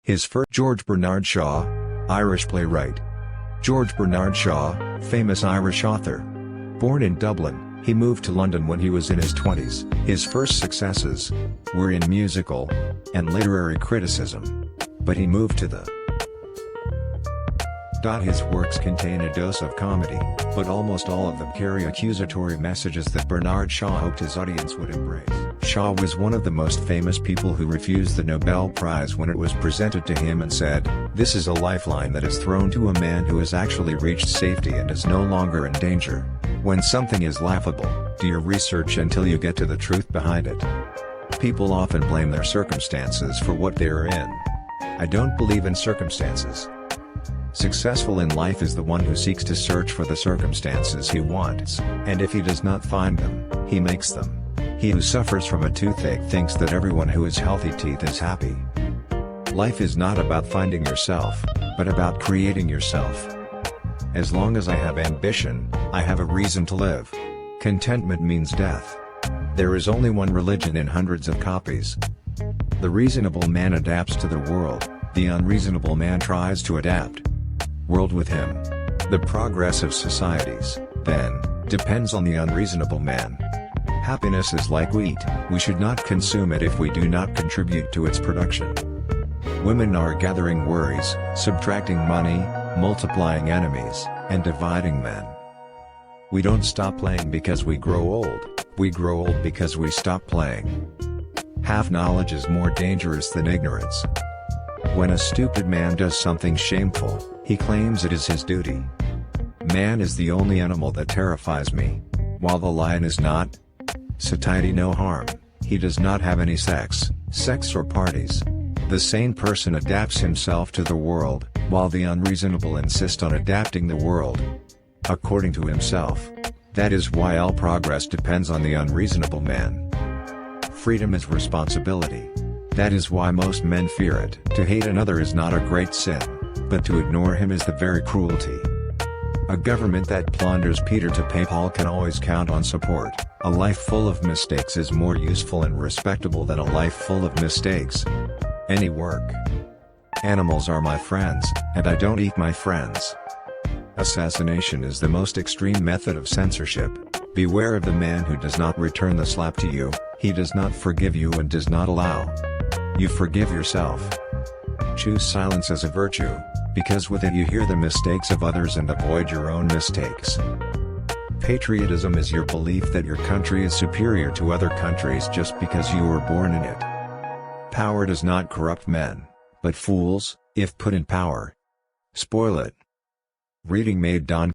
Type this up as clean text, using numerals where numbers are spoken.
His first George Bernard Shaw, Irish playwright. George Bernard Shaw, famous Irish author. Born in Dublin, he moved to London when he was in his 20s. His first successes were in musical and literary criticism. But he moved to the His works contain a dose of comedy, but almost all of them carry accusatory messages that Bernard Shaw hoped his audience would embrace. Shaw was one of the most famous people who refused the Nobel Prize when it was presented to him and said, "This is a lifeline that is thrown to a man who has actually reached safety and is no longer in danger. When something is laughable, do your research until you get to the truth behind it." People often blame their circumstances for what they are in. I don't believe in circumstances. Successful in life is the one who seeks to search for the circumstances he wants, and if he does not find them, he makes them. He who suffers from a toothache thinks that everyone who has healthy teeth is happy. Life is not about finding yourself, but about creating yourself. As long as I have ambition, I have a reason to live. Contentment means death. There is only one religion in hundreds of copies. The reasonable man adapts to the world, the unreasonable man tries to adapt. World with him. The progress of societies, then, depends on the unreasonable man. Happiness is like wheat, we should not consume it if we do not contribute to its production. Women are gathering worries, subtracting money, multiplying enemies, and dividing men. We don't stop playing because we grow old, we grow old because we stop playing. Half knowledge is more dangerous than ignorance. When a stupid man does something shameful, he claims it is his duty. Man is the only animal that terrifies me, while the lion is not. Satiety no harm, he does not have any sex or parties. The sane person adapts himself to the world, while the unreasonable insist on adapting the world according to himself. That is why all progress depends on the unreasonable man. Freedom is responsibility. That is why most men fear it. To hate another is not a great sin, but to ignore him is the very cruelty. A government that plunders Peter to pay Paul can always count on support. A life full of mistakes is more useful and respectable than a life full of mistakes. Any work. Animals are my friends, and I don't eat my friends. Assassination is the most extreme method of censorship. Beware of the man who does not return the slap to you, he does not forgive you and does not allow you forgive yourself. Choose silence as a virtue, because with it you hear the mistakes of others and avoid your own mistakes. Patriotism is your belief that your country is superior to other countries just because you were born in it. Power does not corrupt men, but fools, if put in power, spoil it. Reading made Don